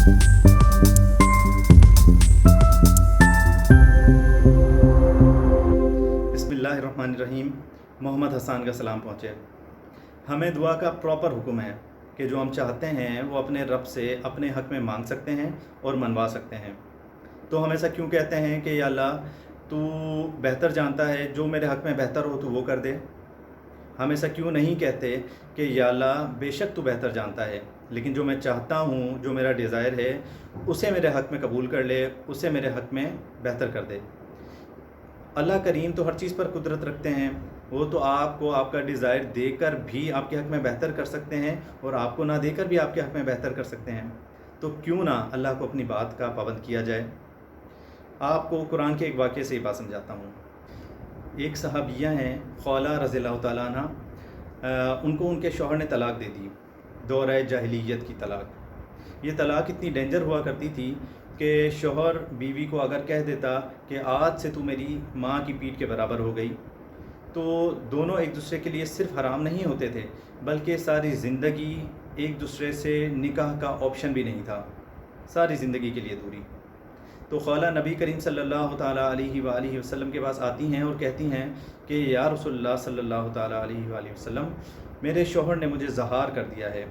बिस्मिल्लाहिर्रहमानिर्रहीम। मोहम्मद हसन का सलाम पहुँचे। हमें दुआ का प्रॉपर हुक्म है कि जो हम चाहते हैं वो अपने रब से अपने हक़ में मांग सकते हैं और मनवा सकते हैं। तो हम ऐसा क्यों कहते हैं कि या अल्लाह तू बेहतर जानता है, जो मेरे हक़ में बेहतर हो तो वो कर दे। हम ऐसा क्यों नहीं कहते कि या अल्लाह बेशक तू बेहतर जानता है, लेकिन जो मैं चाहता हूँ, जो मेरा डिज़ायर है, उसे मेरे हक़ में कबूल कर ले, उसे मेरे हक़ में बेहतर कर दे। अल्लाह करीम तो हर चीज़ पर कुदरत रखते हैं। वो तो आपको आपका डिज़ायर देकर भी आपके हक़ में बेहतर कर सकते हैं और आपको ना देकर भी आपके हक़ में बेहतर कर सकते हैं। तो क्यों ना अल्लाह को अपनी बात का पाबंद किया जाए। आपको कुरान के एक वाक़ये से ये बात समझाता हूँ। एक सहाबिया हैं खौला रज़ियल्लाहु ताला अन्हा, उनको उनके शौहर ने तलाक दे दी, दौर जाहिलियत की तलाक। ये तलाक इतनी डेंजर हुआ करती थी कि शौहर बीवी को अगर कह देता कि आज से तू मेरी माँ की पीठ के बराबर हो गई, तो दोनों एक दूसरे के लिए सिर्फ़ हराम नहीं होते थे, बल्कि सारी ज़िंदगी एक दूसरे से निकाह का ऑप्शन भी नहीं था, सारी ज़िंदगी के लिए दूरी। तो खौला नबी करीम सल्लल्लाहु ताला अलैहि वसल्लम के पास आती हैं और कहती हैं कि या रसूलल्लाह सल्लल्लाहु ताला अलैहि वसल्लम, मेरे शौहर ने मुझे ज़हार कर दिया है।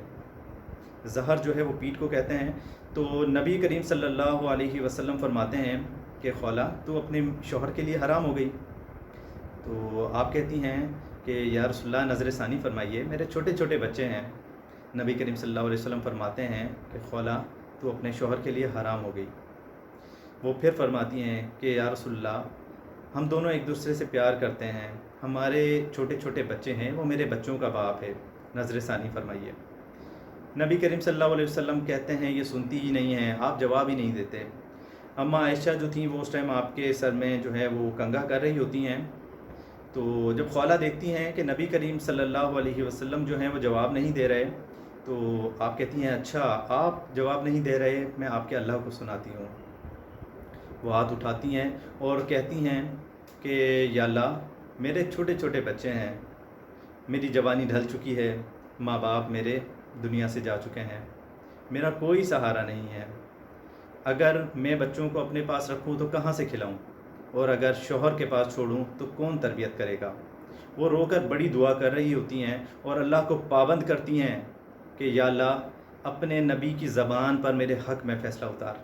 ज़हर जो है वो पीठ को कहते हैं। तो नबी करीम सल्लल्लाहु अलैहि वसल्लम फरमाते हैं कि खौला तू अपने शौहर के लिए हराम हो गई। तो आप कहती हैं कि या रसूलल्लाह नज़र सानी फरमाइए, मेरे छोटे छोटे बच्चे हैं। नबी करीम सल्लल्लाहु अलैहि वसल्लम फरमाते हैं कि खौला तू अपने शौहर के लिए हराम हो गई। वो फिर फरमाती हैं कि या रसूलल्लाह हम दोनों एक दूसरे से प्यार करते हैं, हमारे छोटे छोटे बच्चे हैं, वो मेरे बच्चों का बाप है, नज़र सानी फरमाइए। नबी करीम सल्लल्लाहु अलैहि वसल्लम कहते हैं ये सुनती ही नहीं है, आप जवाब ही नहीं देते। अम्मा आयशा जो थी वो उस टाइम आपके सर में जो है वो कंघा कर रही होती हैं। तो जब खौला देखती हैं कि नबी करीम सल्लल्लाहु अलैहि वसल्लम जो हैं वो जवाब नहीं दे रहे, तो आप कहती हैं अच्छा आप जवाब नहीं दे रहे, मैं आपके अल्लाह को सुनाती हूँ। वो हाथ उठाती हैं और कहती हैं कि या अल्लाह मेरे छोटे छोटे बच्चे हैं, मेरी जवानी ढल चुकी है, माँ बाप मेरे दुनिया से जा चुके हैं, मेरा कोई सहारा नहीं है। अगर मैं बच्चों को अपने पास रखूं तो कहाँ से खिलाऊं, और अगर शौहर के पास छोड़ूं तो कौन तरबियत करेगा। वो रोकर बड़ी दुआ कर रही होती हैं और अल्लाह को पाबंद करती हैं कि या अल्लाह अपने नबी की ज़बान पर मेरे हक़ में फ़ैसला उतार।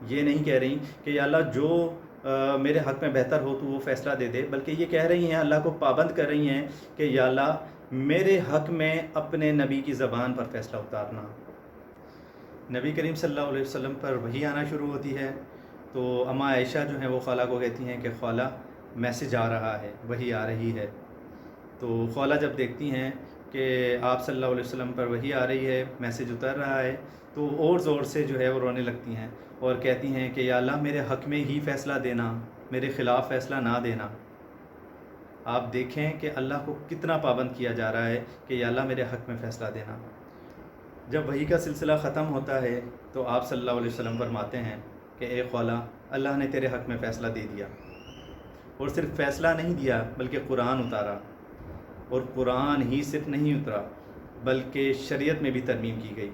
ये नहीं कह रही कि या अल्लाह जो मेरे हक़ में बेहतर हो तो वो फ़ैसला दे दे, बल्कि ये कह रही हैं, अल्लाह को पाबंद कर रही हैं कि या अल्लाह मेरे हक़ में अपने नबी की ज़बान पर फ़ैसला उतारना। नबी करीम सल्लल्लाहु अलैहि वसल्लम पर वही आना शुरू होती है। तो अम्मा आयशा जो हैं वो खौला को कहती हैं कि खौला मैसेज आ रहा है, वही आ रही है। तो खौला जब देखती हैं कि आप सल्लल्लाहु अलैहि वसल्लम पर वही आ रही है, मैसेज उतर रहा है, तो और ज़ोर से जो है वो रोने लगती हैं और कहती हैं कि या अल्लाह मेरे हक़ में ही फ़ैसला देना, मेरे ख़िलाफ़ फ़ैसला ना देना। आप देखें कि अल्लाह को कितना पाबंद किया जा रहा है कि या अल्लाह मेरे हक़ में फ़ैसला देना। जब वही का सिलसिला ख़त्म होता है तो आप सल्लल्लाहु अलैहि वसल्लम फरमाते हैं कि ए खौला, अल्लाह ने तेरे हक़ में फ़ैसला दे दिया, और सिर्फ़ फ़ैसला नहीं दिया बल्कि कुरान उतारा, और कुरान ही सिर्फ नहीं उतरा बल्कि शरीयत में भी तरमीम की गई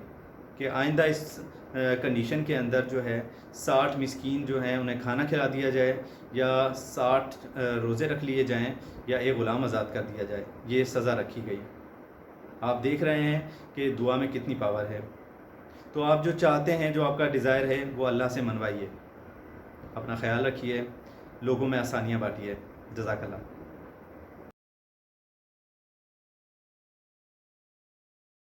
कि आइंदा इस कंडीशन के अंदर जो है 60 मिस्कीन जो हैं उन्हें खाना खिला दिया जाए, या 60 रोज़े रख लिए जाएं, या एक ग़ुलाम आज़ाद कर दिया जाए। ये सज़ा रखी गई। आप देख रहे हैं कि दुआ में कितनी पावर है। तो आप जो चाहते हैं, जो आपका डिज़ायर है, वो अल्लाह से मनवाइए। अपना ख्याल रखिए, लोगों में आसानियाँ बाँटिए। जज़ाकल्लाह।